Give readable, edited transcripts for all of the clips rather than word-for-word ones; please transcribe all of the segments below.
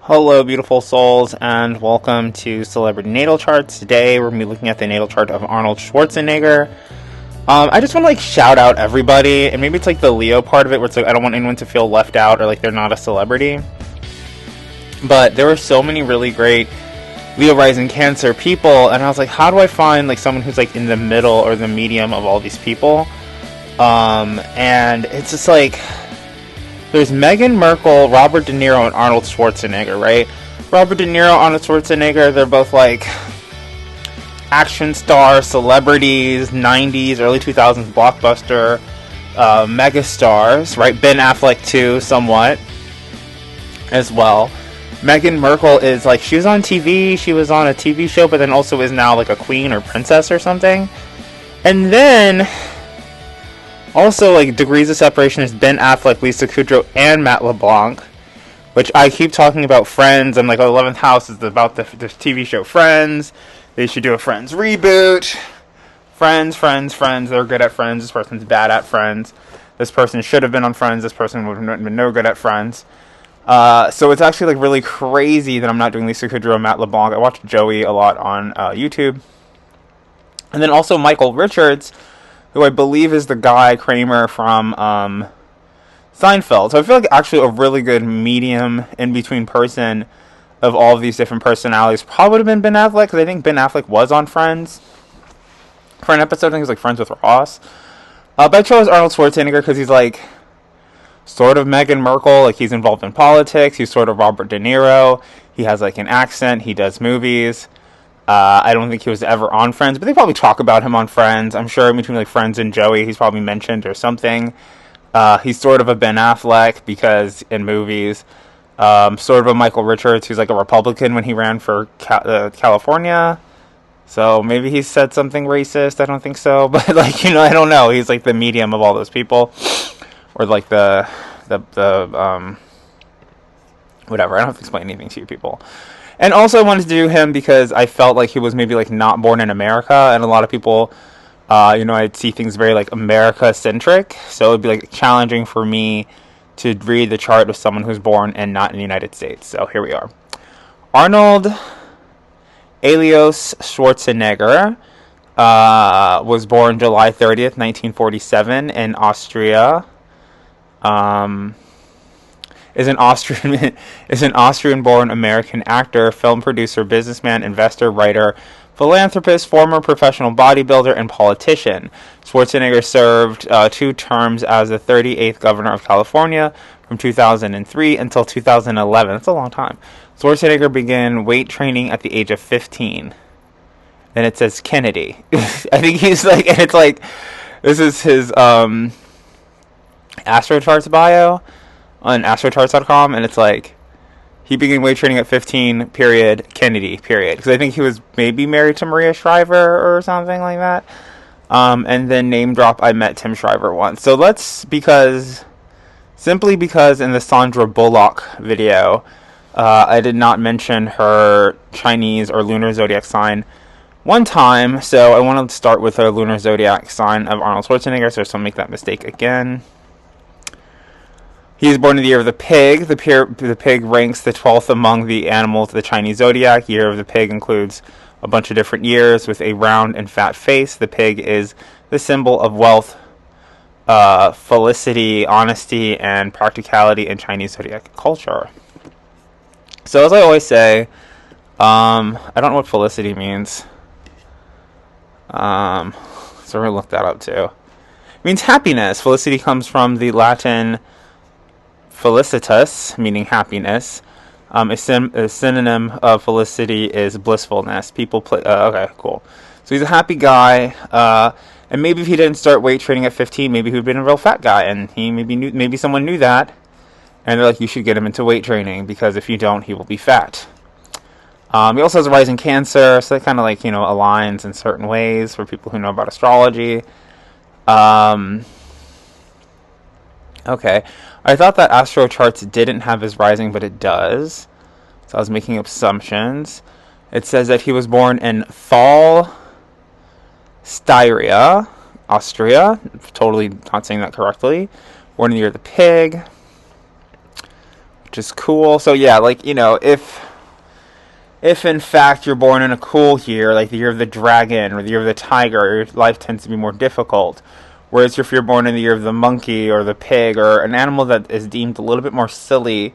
Hello, beautiful souls, and welcome to Celebrity Natal Charts. Today, we're going to be looking at the natal chart of Arnold Schwarzenegger. I just want to shout out everybody, and maybe it's the Leo part of it, where it's I don't want anyone to feel left out or they're not a celebrity. But there were so many really great Leo rising Cancer people, and I was how do I find someone who's in the middle or the medium of all these people? And it's just there's Meghan Markle, Robert De Niro, and Arnold Schwarzenegger, right? Robert De Niro, Arnold Schwarzenegger, they're both action stars, celebrities, 90s, early 2000s blockbuster mega stars, right? Ben Affleck too, somewhat, as well. Meghan Markle is she was on TV, she was on a TV show, but then also is now a queen or princess or something. And then also, degrees of separation is Ben Affleck, Lisa Kudrow, and Matt LeBlanc, which I keep talking about Friends. I'm 11th House is about this TV show Friends. They should do a Friends reboot. Friends. They're good at Friends. This person's bad at Friends. This person should have been on Friends. This person would have been no good at Friends. So it's actually really crazy that I'm not doing Lisa Kudrow and Matt LeBlanc. I watch Joey a lot on YouTube. And then also Michael Richards, who I believe is the guy Kramer from Seinfeld. So I feel actually a really good medium in between person of all of these different personalities probably would have been Ben Affleck, because I think Ben Affleck was on Friends for an episode. I think he was Friends with Ross. But I chose Arnold Schwarzenegger because he's sort of Meghan Markle. He's involved in politics. He's sort of Robert De Niro. He has an accent. He does movies. I don't think he was ever on Friends, but they probably talk about him on Friends. I'm sure between Friends and Joey, he's probably mentioned or something. He's sort of a Ben Affleck because in movies. Sort of a Michael Richards, who's a Republican when he ran for California. So maybe he said something racist. I don't think so, but I don't know. He's the medium of all those people, or the whatever. I don't have to explain anything to you people. And also I wanted to do him because I felt he was maybe not born in America, and a lot of people, I'd see things very America-centric, so it would be challenging for me to read the chart of someone who's born and not in the United States. So here we are. Arnold Alois Schwarzenegger was born July 30th, 1947 in Austria. Is an Austrian-born American actor, film producer, businessman, investor, writer, philanthropist, former professional bodybuilder, and politician. Schwarzenegger served 2 terms as the 38th governor of California from 2003 until 2011. That's a long time. Schwarzenegger began weight training at the age of 15. And it says Kennedy. I think he's and it's this is his AstroCharts bio on astrocharts.com, and it's he began weight training at 15, period, Kennedy, period. Because I think he was maybe married to Maria Shriver or something like that. And then name drop, I met Tim Shriver once. So simply because in the Sandra Bullock video, I did not mention her Chinese or lunar zodiac sign one time. So I wanted to start with her lunar zodiac sign of Arnold Schwarzenegger, so I don't make that mistake again. He is born in the year of the pig. The pig ranks the 12th among the animals of the Chinese zodiac. Year of the pig includes a bunch of different years with a round and fat face. The pig is the symbol of wealth, felicity, honesty, and practicality in Chinese zodiac culture. So as I always say, I don't know what felicity means. So we're going to look that up too. It means happiness. Felicity comes from the Latin felicitas, meaning happiness. A synonym of felicity is blissfulness. People play. Okay, cool. So he's a happy guy. And maybe if he didn't start weight training at 15, maybe he'd been a real fat guy, and he maybe someone knew that, and they're you should get him into weight training because if you don't, he will be fat. He also has a rising Cancer, so that kind of aligns in certain ways for people who know about astrology. Okay, I thought that AstroCharts didn't have his rising, but it does. So I was making assumptions. It says that he was born in Thal, Styria, Austria. Totally not saying that correctly. Born in the year of the pig. which is cool. So yeah, like, if in fact you're born in a cool year, like the year of the dragon or the year of the tiger, your life tends to be more difficult. Whereas if you're born in the year of the monkey or the pig or an animal that is deemed a little bit more silly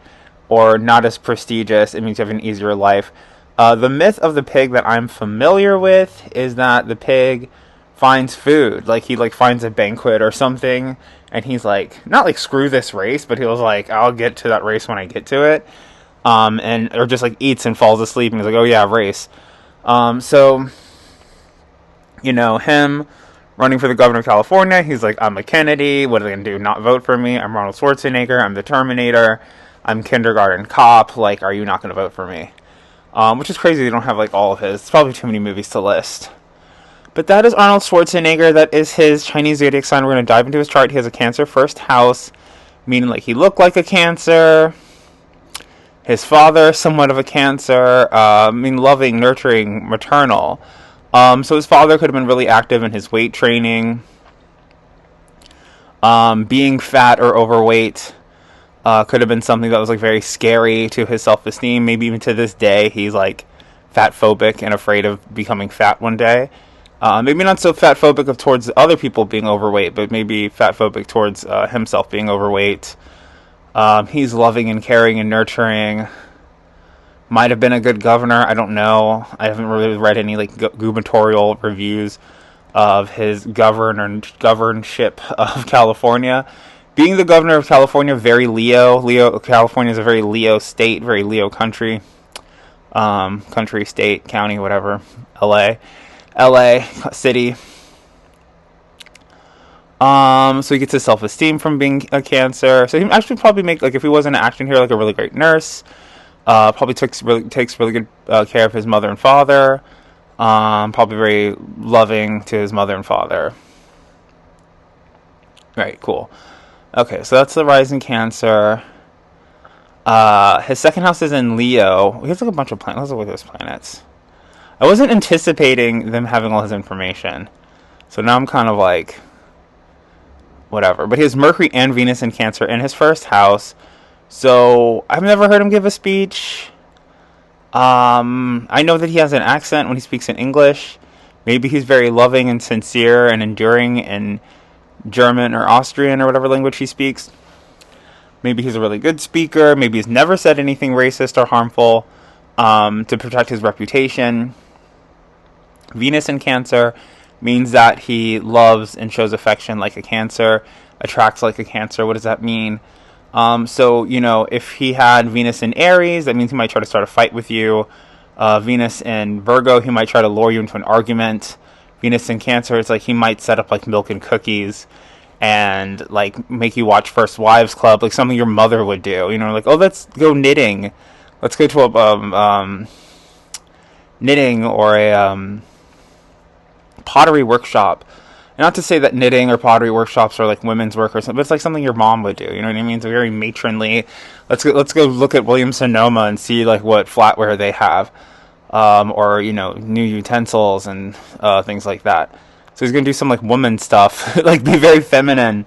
or not as prestigious, it means you have an easier life. The myth of the pig that I'm familiar with is that the pig finds food. Like, he, like, finds a banquet or something, and he's like, not like, screw this race, but he was like, I'll get to that race when I get to it. Or just, like, eats and falls asleep, and he's like, oh yeah, race. So, him running for the governor of California, he's like, I'm a Kennedy, what are they gonna do, not vote for me? I'm Arnold Schwarzenegger, I'm the Terminator, I'm kindergarten cop, like, are you not gonna vote for me? Which is crazy, they don't have, like, all of his, it's probably too many movies to list. But that is Arnold Schwarzenegger, that is his Chinese zodiac sign. We're gonna dive into his chart. He has a Cancer first house, meaning, like, he looked like a Cancer. His father, somewhat of a Cancer, loving, nurturing, maternal. So his father could have been really active in his weight training. Being fat or overweight could have been something that was, like, very scary to his self-esteem. Maybe even to this day, he's, like, fat phobic and afraid of becoming fat one day. Maybe not so fat phobic towards other people being overweight, but maybe fat phobic towards himself being overweight. He's loving and caring and nurturing. Might have been a good governor. I don't know. I haven't really read any, like, gubernatorial reviews of his governship of California. Being the governor of California, very Leo. California is a very Leo state, very Leo country. Country, state, county, whatever. LA city. So he gets his self-esteem from being a Cancer. So he actually probably make, like, if he wasn't an acting hero, like a really great nurse. Probably takes really good care of his mother and father. Probably very loving to his mother and father. Right, cool. Okay, so that's the rising Cancer. His second house is in Leo. He has, like, a bunch of planets. Let's look at those planets. I wasn't anticipating them having all his information. So now I'm kind of like, whatever. But he has Mercury and Venus in Cancer in his first house. So I've never heard him give a speech. I know that he has an accent when he speaks in English. Maybe he's very loving and sincere and enduring in German or Austrian or whatever language he speaks. Maybe he's a really good speaker. Maybe he's never said anything racist or harmful to protect his reputation. Venus in Cancer means that he loves and shows affection like a Cancer, attracts like a Cancer. What does that mean? So, if he had Venus in Aries, that means he might try to start a fight with you. Venus in Virgo, he might try to lure you into an argument. Venus in Cancer, it's like he might set up, like, milk and cookies and, like, make you watch First Wives Club, like something your mother would do. Like, oh, let's go knitting. Let's go to a knitting or a pottery workshop. Not to say that knitting or pottery workshops are, like, women's work or something, but it's like something your mom would do. You know what I mean? It's very matronly. Let's go look at Williams Sonoma and see, like, what flatware they have, or new utensils and things like that. So he's gonna do some, like, woman stuff, like, be very feminine,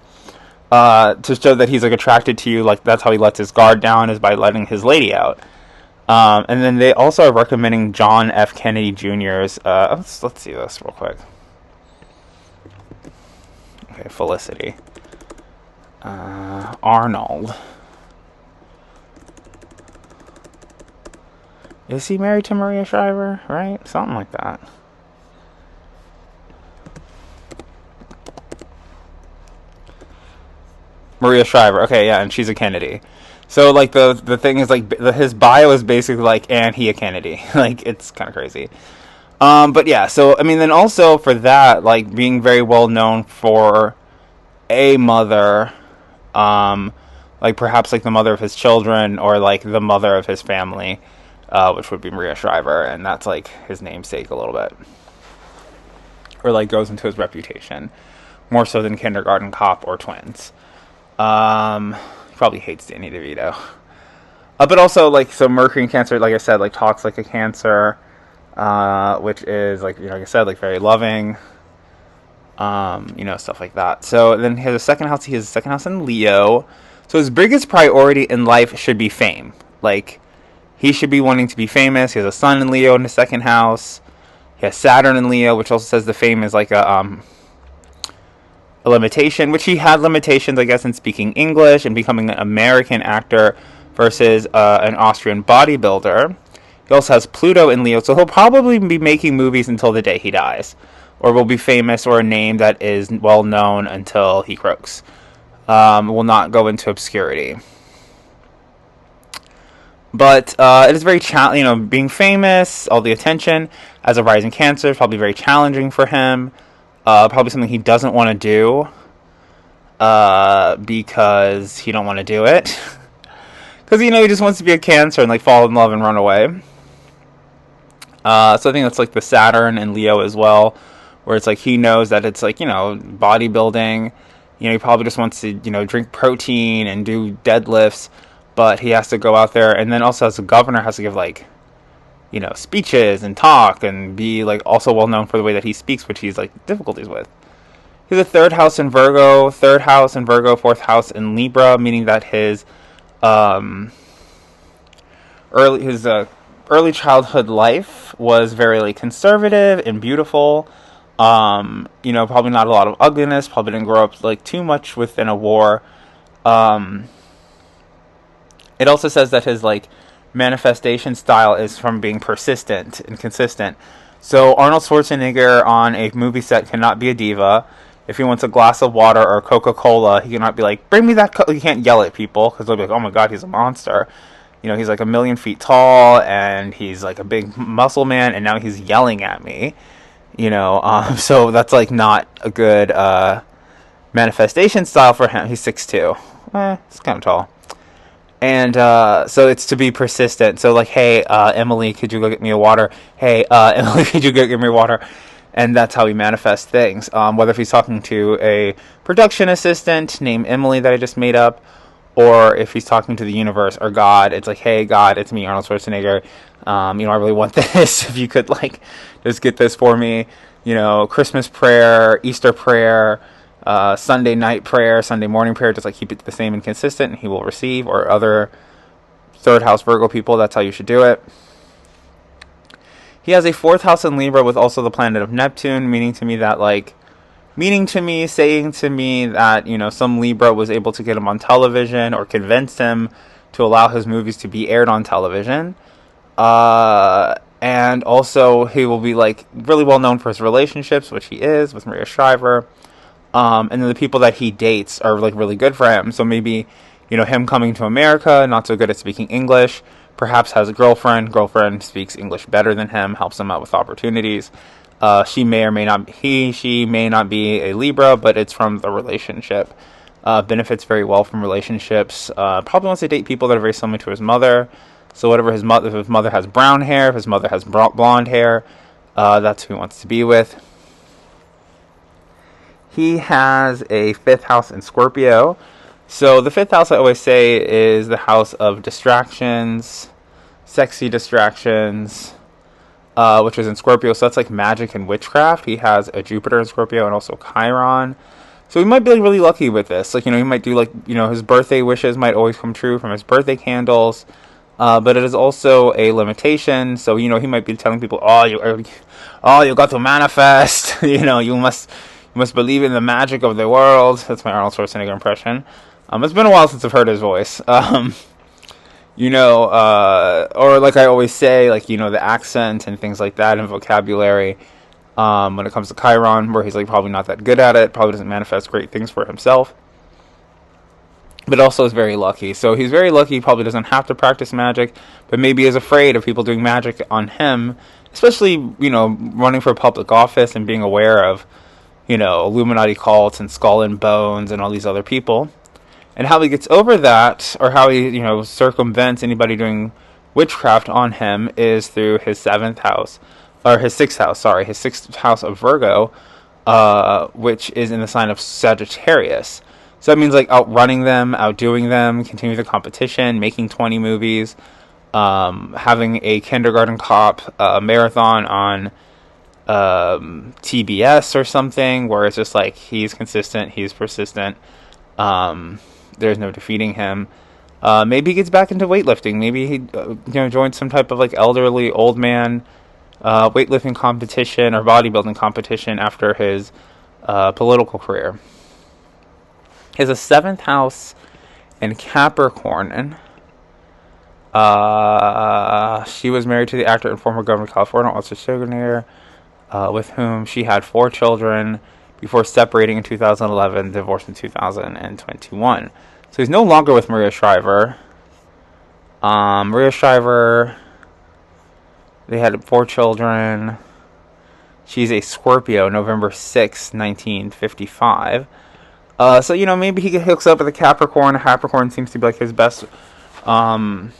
to show that he's, like, attracted to you. Like, that's how he lets his guard down, is by letting his lady out. And then they also are recommending John F. Kennedy Jr.'s. Let's see this real quick. Okay, Felicity. Arnold. Is he married to Maria Shriver? Right? Something like that. Maria Shriver. Okay, yeah, and she's a Kennedy. So, like, the thing is, like, his bio is basically, like, and he a Kennedy. Like, it's kind of crazy. But yeah, so, I mean, then also for that, like, being very well known for a mother, like, perhaps, like, the mother of his children, or, like, the mother of his family, which would be Maria Shriver, and that's, like, his namesake a little bit. Or, like, goes into his reputation, more so than Kindergarten Cop or Twins. Probably hates Danny DeVito. But also, like, so Mercury in Cancer, like I said, like, talks like a Cancer, which is, like, like I said, like, very loving, stuff like that. So then he has a second house in Leo. So his biggest priority in life should be fame. Like, he should be wanting to be famous. He has a sun in Leo in his second house. He has Saturn in Leo, which also says the fame is like a limitation, which he had limitations, I guess, in speaking English and becoming an American actor versus an Austrian bodybuilder. He also has Pluto in Leo, so he'll probably be making movies until the day he dies, or will be famous or a name that is well known until he croaks. Will not go into obscurity. But it is very being famous, all the attention as a rising Cancer is probably very challenging for him. Probably something he doesn't want to do because he don't want to do it. Because he just wants to be a Cancer and like fall in love and run away. So I think that's like the Saturn and Leo as well, where it's like he knows that it's like bodybuilding. He probably just wants to drink protein and do deadlifts, but he has to go out there, and then also as a governor has to give like speeches and talk and be like also well known for the way that he speaks, which he's like difficulties with. He's a third house in Virgo, fourth house in Libra, meaning that his early childhood life was very like conservative and beautiful. Probably not a lot of ugliness. Probably didn't grow up like too much within a war. It also says that his like manifestation style is from being persistent and consistent. So Arnold Schwarzenegger on a movie set cannot be a diva. If he wants a glass of water or Coca-Cola, he cannot be like, bring me that He can't yell at people because they'll be like, oh my god, he's a monster. He's like 1,000,000 feet tall and he's like a big muscle man, and now he's yelling at me. So that's like not a good manifestation style for him. He's 6'2". It's kind of tall. And so it's to be persistent. So like, hey, Emily, could you go get me a water? Hey, Emily, could you go get me water? And that's how he manifests things. Whether if he's talking to a production assistant named Emily that I just made up, or if he's talking to the universe or God, it's like, hey, God, it's me, Arnold Schwarzenegger. I really want this. If you could like just get this for me. Christmas prayer, Easter prayer, Sunday night prayer, Sunday morning prayer, just like keep it the same and consistent, and he will receive. Or other third house Virgo people, that's how you should do it. He has a fourth house in Libra with also the planet of Neptune, saying to me that, some Libra was able to get him on television or convinced him to allow his movies to be aired on television. And also he will be like really well known for his relationships, which he is with Maria Shriver. And then the people that he dates are like really good for him. So maybe, him coming to America, not so good at speaking English, perhaps has a girlfriend speaks English better than him, helps him out with opportunities. She may not be a Libra, but it's from the relationship. Benefits very well from relationships. Probably wants to date people that are very similar to his mother. So if his mother has brown hair, if his mother has blonde hair, that's who he wants to be with. He has a fifth house in Scorpio. So the fifth house, I always say, is the house of distractions, sexy distractions, which is in Scorpio. So that's like magic and witchcraft. He has a Jupiter in Scorpio and also Chiron. So he might be like really lucky with this. Like, he might do like, his birthday wishes might always come true from his birthday candles. But it is also a limitation. So, he might be telling people, you got to manifest. You must believe in the magic of the world. That's my Arnold Schwarzenegger impression. It's been a while since I've heard his voice. Or like I always say, like, the accent and things like that and vocabulary. When it comes to Chiron, where he's like probably not that good at it, probably doesn't manifest great things for himself. But also is very lucky. So he's very lucky, he probably doesn't have to practice magic, but maybe is afraid of people doing magic on him, especially, running for public office and being aware of, Illuminati cults and Skull and Bones and all these other people. And how he gets over that, or how he, circumvents anybody doing witchcraft on him, is through his sixth house of Virgo, which is in the sign of Sagittarius. So that means like outrunning them, outdoing them, continue the competition, making 20 movies, having a kindergarten cop marathon on TBS or something, where it's just like he's consistent, he's persistent, there's no defeating him. Maybe he gets back into weightlifting. Maybe he joins some type of like elderly old man weightlifting competition or bodybuilding competition after his political career. He has a 7th house in Capricorn. She was married to the actor and former governor of California, Arnold Schwarzenegger, with whom she had 4 children before separating in 2011, divorced in 2021. So he's no longer with Maria Shriver. Maria Shriver, they had 4 children. She's a Scorpio, November 6, 1955. So, maybe he hooks up with a Capricorn. Capricorn seems to be like his best. The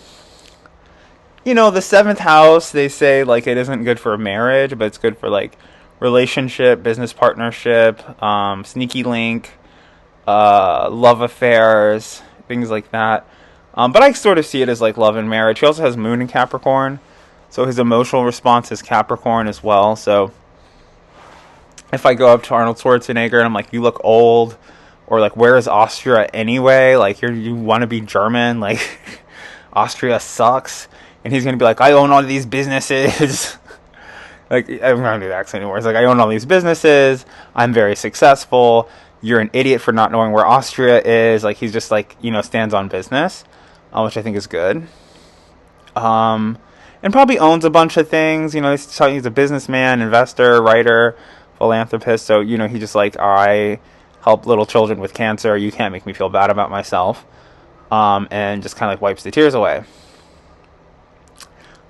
7th house, they say, like, it isn't good for a marriage, but it's good for, like, relationship, business partnership, sneaky link, love affairs, things like that. But I sort of see it as, like, love and marriage. He also has Moon in Capricorn, so his emotional response is Capricorn as well. So if I go up to Arnold Schwarzenegger and I'm like, you look old, or, like, where is Austria anyway? Like, you want to be German? Like, Austria sucks. And he's going to be like, I own all these businesses. Like, I'm not going to do the accent anymore. It's like, I own all these businesses. I'm very successful. You're an idiot for not knowing where Austria is. Like, he's just, like, stands on business, which I think is good. And probably owns a bunch of things. He's a businessman, investor, writer, philanthropist. So, he just, like, I help little children with cancer. You can't make me feel bad about myself. And just kind of, like, wipes the tears away.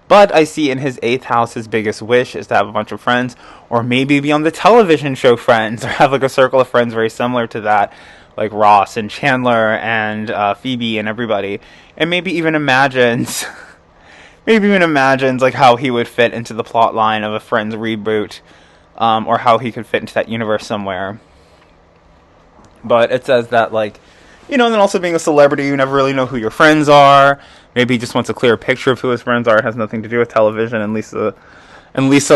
But I see in his 8th house, his biggest wish is to have a bunch of friends, or maybe be on the television show Friends, or have like a circle of friends very similar to that, like Ross and Chandler and Phoebe and everybody. And maybe even imagines like how he would fit into the plot line of a Friends reboot, or how he could fit into that universe somewhere. But it says that, like, and then also being a celebrity, you never really know who your friends are. Maybe he just wants a clear picture of who his friends are. It has nothing to do with television and Lisa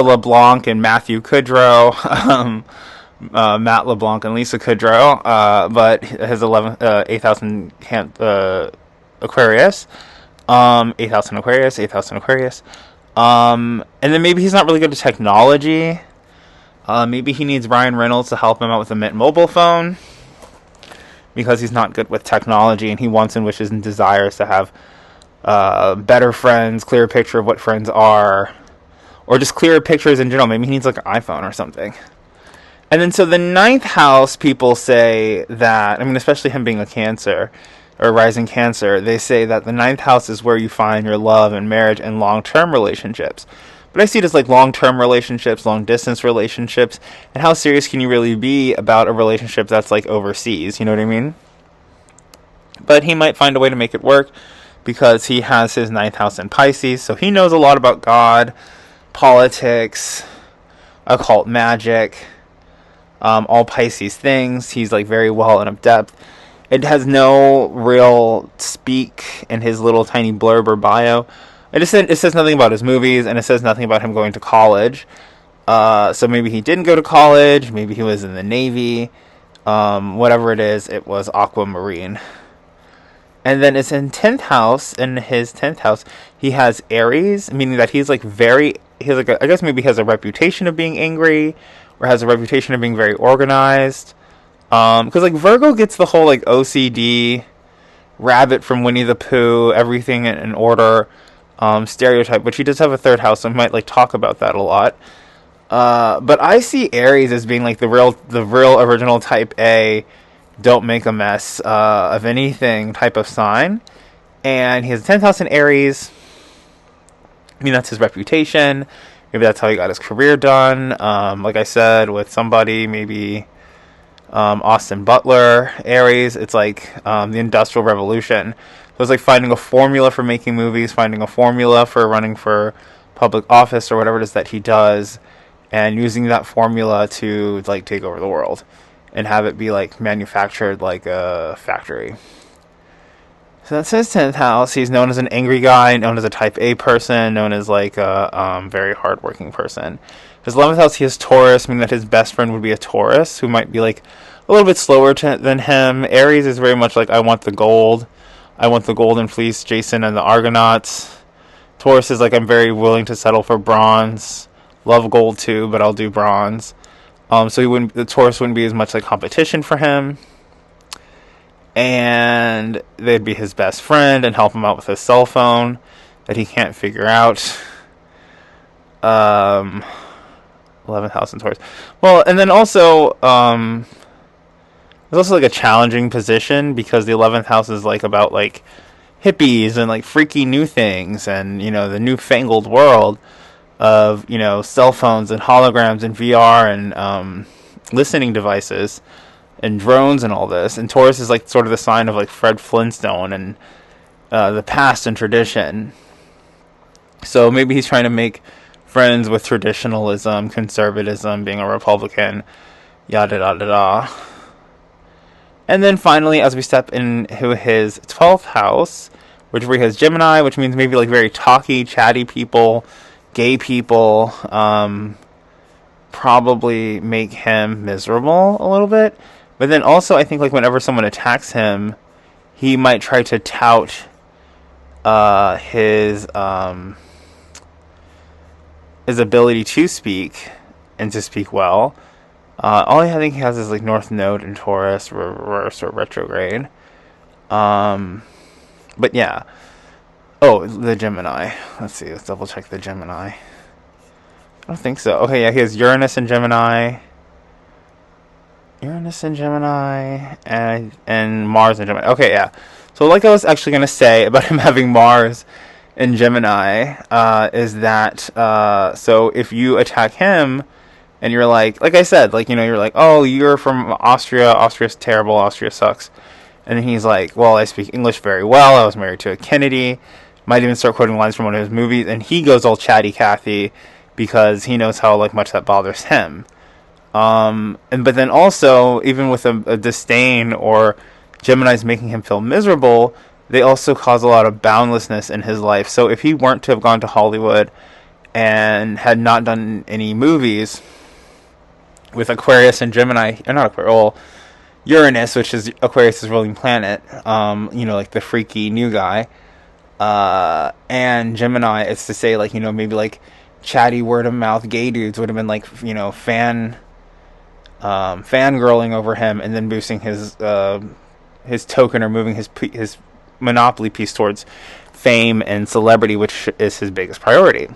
LeBlanc and Matthew Kudrow. Matt LeBlanc and Lisa Kudrow. But his 8th house in Aquarius. 8th house in Aquarius. 8th house in Aquarius. And then maybe he's not really good at technology. Maybe he needs Ryan Reynolds to help him out with the Mint mobile phone, because he's not good with technology, and he wants and wishes and desires to have better friends, clearer picture of what friends are, or just clearer pictures in general. Maybe he needs like an iPhone or something. And then so the 9th house, people say that, especially him being a Cancer, or rising Cancer, they say that the 9th house is where you find your love and marriage and long-term relationships. But I see it as like long-term relationships, long-distance relationships, and how serious can you really be about a relationship that's like overseas, you know what I mean? But he might find a way to make it work, because he has his 9th house in Pisces, so he knows a lot about God, politics, occult magic, all Pisces things. He's like very well and in depth. It has no real speak in his little tiny blurb or bio. It says nothing about his movies, and it says nothing about him going to college. So maybe he didn't go to college. Maybe he was in the Navy. Whatever it is, it was aquamarine. And then it's in 10th house. In his 10th house, he has Aries, meaning that he's like I guess maybe he has a reputation of being angry, or has a reputation of being very organized. Because like Virgo gets the whole like OCD, rabbit from Winnie the Pooh, everything in order, stereotype, which he does have a 3rd house, so I might like talk about that a lot. But I see Aries as being like the real original type A, don't make a mess of anything type of sign. And he has a 10th house in Aries. That's his reputation. Maybe that's how he got his career done. Like I said, with somebody, maybe Austin Butler. Aries, it's like the Industrial Revolution. So it's like finding a formula for making movies, finding a formula for running for public office or whatever it is that he does, and using that formula to like take over the world and have it be like manufactured like a factory. So that's his 10th house. He's known as an angry guy, known as a type A person, known as like a very hardworking person. His 11th house, he has Taurus, meaning that his best friend would be a Taurus, who might be like a little bit slower than him. Aries is very much like, I want the gold. I want the golden fleece, Jason and the Argonauts. Taurus is like, I'm very willing to settle for bronze. Love gold too, but I'll do bronze. So the Taurus wouldn't be as much like competition for him. And they'd be his best friend and help him out with his cell phone that he can't figure out. 11th house in Taurus. Well, and then also, there's also like a challenging position because the 11th house is like about like hippies and like freaky new things and, you know, the newfangled world of, you know, cell phones and holograms and VR and listening devices and drones and all this. And Taurus is like sort of the sign of like Fred Flintstone and the past and tradition. So maybe he's trying to make friends with traditionalism, conservatism, being a Republican, yada yada yada. And then finally, as we step into his 12th house, which where he has Gemini, which means maybe like very talky, chatty people, gay people, probably make him miserable a little bit. But then also, I think like whenever someone attacks him, he might try to tout his ability to speak and to speak well. All I think he has is like North Node in Taurus, reverse or retrograde. But yeah. Oh, the Gemini. Let's see. Let's double check the Gemini. I don't think so. Okay, yeah, he has Uranus in Gemini. Uranus in Gemini and Mars in Gemini. Okay, yeah. So like I was actually going to say about him having Mars in Gemini is that so if you attack him and you're like I said, like, you know, you're like, oh, you're from Austria. Austria's terrible. Austria sucks. And then he's like, well, I speak English very well. I was married to a Kennedy. Might even start quoting lines from one of his movies. And he goes all chatty Cathy because he knows how like much that bothers him. But then also, even with a disdain or Gemini's making him feel miserable, they also cause a lot of boundlessness in his life. So if he weren't to have gone to Hollywood and had not done any movies with Aquarius and Gemini, or not Aquarius, well, Uranus, which is Aquarius' ruling planet, you know, like the freaky new guy, and Gemini, it's to say, like, you know, maybe like chatty word of mouth gay dudes would have been like, you know, fangirling over him and then boosting his token or moving his monopoly piece towards fame and celebrity, which is his biggest priority.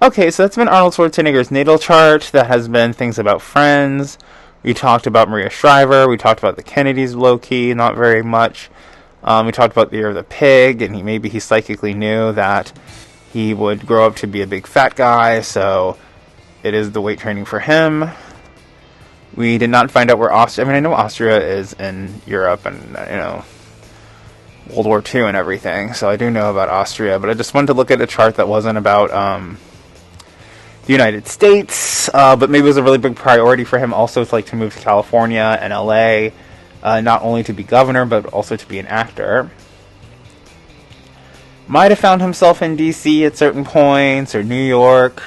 Okay, so that's been Arnold Schwarzenegger's natal chart. That has been things about friends. We talked about Maria Shriver. We talked about the Kennedys low-key, not very much. We talked about the year of the pig, and maybe he psychically knew that he would grow up to be a big fat guy, so it is the weight training for him. We did not find out where Austria... I mean, I know Austria is in Europe and, you know, World War II and everything, so I do know about Austria, but I just wanted to look at a chart that wasn't about the United States, but maybe it was a really big priority for him also to, like, to move to California and LA, not only to be governor, but also to be an actor. Might have found himself in DC at certain points, or New York,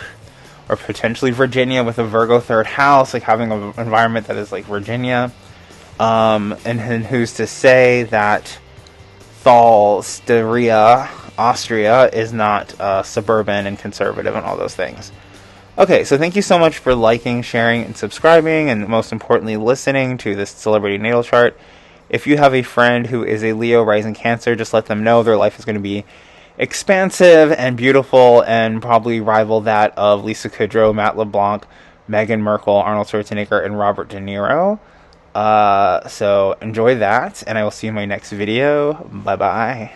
or potentially Virginia with a Virgo third house, like having an environment that is like Virginia. And then who's to say that Styria, Austria, is not suburban and conservative and all those things. Okay, so thank you so much for liking, sharing, and subscribing, and most importantly, listening to this celebrity natal chart. If you have a friend who is a Leo rising Cancer, just let them know their life is going to be expansive and beautiful and probably rival that of Lisa Kudrow, Matt LeBlanc, Meghan Markle, Arnold Schwarzenegger, and Robert De Niro. So enjoy that, and I will see you in my next video. Bye-bye.